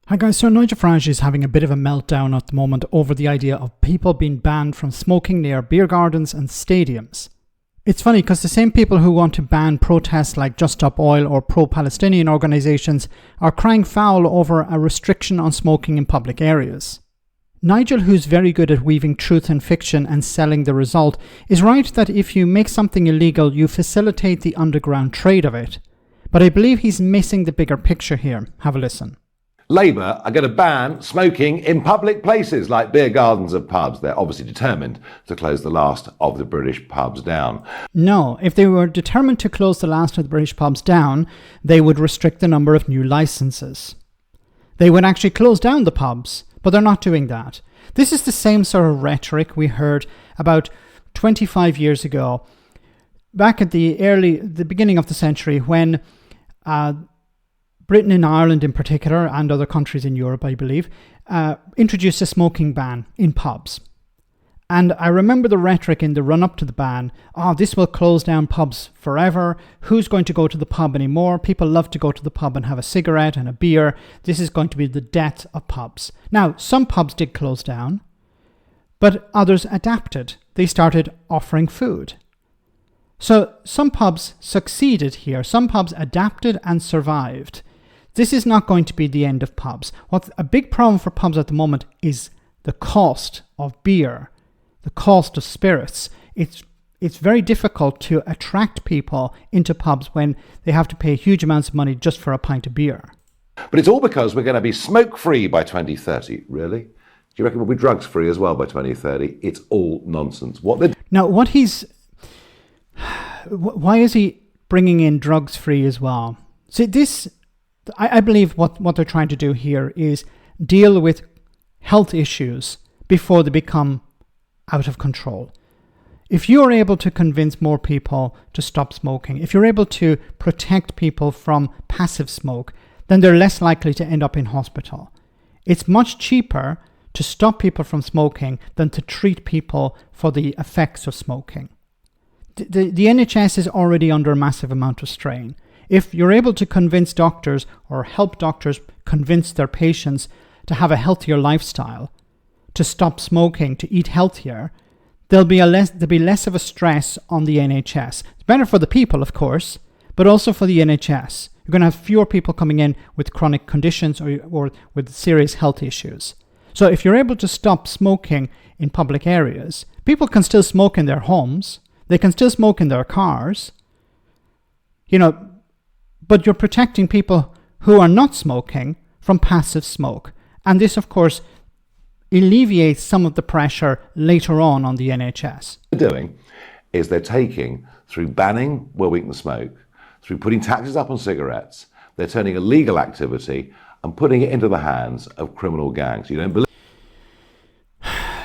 Hi guys, so Nigel Farage is having a bit of a meltdown at the moment over the idea of people being banned from smoking near beer gardens and stadiums. It's funny because the same people who want to ban protests like Just Stop Oil or pro-Palestinian organisations are crying foul over a restriction on smoking in public areas. Nigel, who's very good at weaving truth and fiction and selling the result, is right that if you make something illegal, you facilitate the underground trade of it. But I believe he's missing the bigger picture here. Have a listen. Labour are going to ban smoking in public places like beer gardens and pubs. They're obviously determined to close the last of the British pubs down. No, if they were determined to close the last of the British pubs down, they would restrict the number of new licences. They would actually close down the pubs, but they're not doing that. This is the same sort of rhetoric we heard about 25 years ago, back at the beginning of the century, when Britain and Ireland in particular, and other countries in Europe, I believe, introduced a smoking ban in pubs. And I remember the rhetoric in the run-up to the ban, this will close down pubs forever. Who's going to go to the pub anymore? People love to go to the pub and have a cigarette and a beer. This is going to be the death of pubs. Now, some pubs did close down, but others adapted. They started offering food. So some pubs succeeded here. Some pubs adapted and survived. This is not going to be the end of pubs. What's a big problem for pubs at the moment is the cost of beer, the cost of spirits. It's very difficult to attract people into pubs when they have to pay huge amounts of money just for a pint of beer. But it's all because we're going to be smoke-free by 2030. Really? Do you reckon we'll be drugs-free as well by 2030? It's all nonsense. Why is he bringing in drugs-free as well? See, I believe what they're trying to do here is deal with health issues before they become out of control. If you're able to convince more people to stop smoking, if you're able to protect people from passive smoke, then they're less likely to end up in hospital. It's much cheaper to stop people from smoking than to treat people for the effects of smoking. The NHS is already under a massive amount of strain. If you're able to convince doctors or help doctors convince their patients to have a healthier lifestyle, to stop smoking, to eat healthier, there'll be less of a stress on the NHS. It's better for the people, of course, but also for the NHS. You're going to have fewer people coming in with chronic conditions or with serious health issues. So if you're able to stop smoking in public areas, people can still smoke in their homes. They can still smoke in their cars, but you're protecting people who are not smoking from passive smoke. And this, of course, alleviates some of the pressure later on the NHS. What they're doing is they're taking, through banning where we can smoke, through putting taxes up on cigarettes, they're turning illegal activity and putting it into the hands of criminal gangs. You don't believe?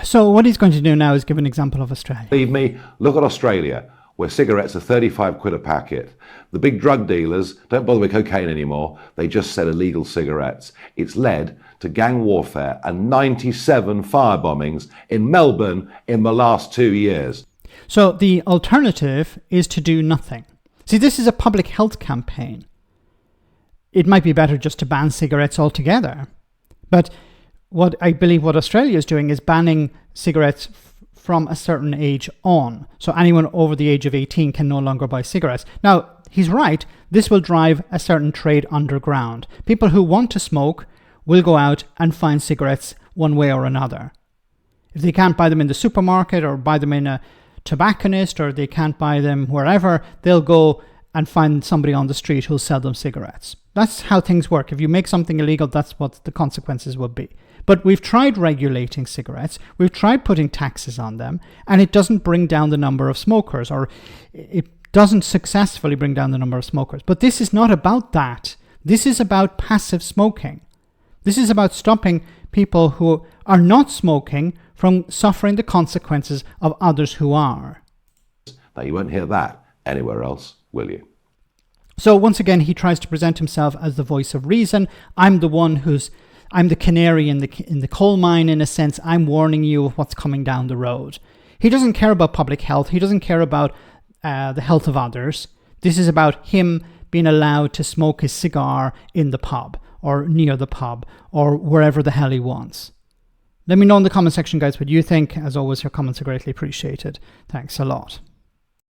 So what he's going to do now is give an example of Australia. Believe me, look at Australia, where cigarettes are 35 quid a packet. The big drug dealers don't bother with cocaine anymore. They just sell illegal cigarettes. It's led to gang warfare and 97 firebombings in Melbourne in the last 2 years. So the alternative is to do nothing. See, this is a public health campaign. It might be better just to ban cigarettes altogether. But what I believe what Australia is doing is banning cigarettes from a certain age on. So anyone over the age of 18 can no longer buy cigarettes. Now, he's right. This will drive a certain trade underground. People who want to smoke will go out and find cigarettes one way or another. If they can't buy them in the supermarket or buy them in a tobacconist, or they can't buy them wherever, they'll go and find somebody on the street who'll sell them cigarettes. That's how things work. If you make something illegal, that's what the consequences will be. But we've tried regulating cigarettes, we've tried putting taxes on them, and it doesn't bring down the number of smokers, or it doesn't successfully bring down the number of smokers. But this is not about that. This is about passive smoking. This is about stopping people who are not smoking from suffering the consequences of others who are. Now, you won't hear that anywhere else, will you? So once again, he tries to present himself as the voice of reason. I'm the canary in the coal mine, in a sense. I'm warning you of what's coming down the road. He doesn't care about public health. He doesn't care about the health of others. This is about him being allowed to smoke his cigar in the pub. or near the pub or wherever the hell he wants. Let me know in the comment section, guys, what you think. As always, your comments are greatly appreciated. Thanks a lot.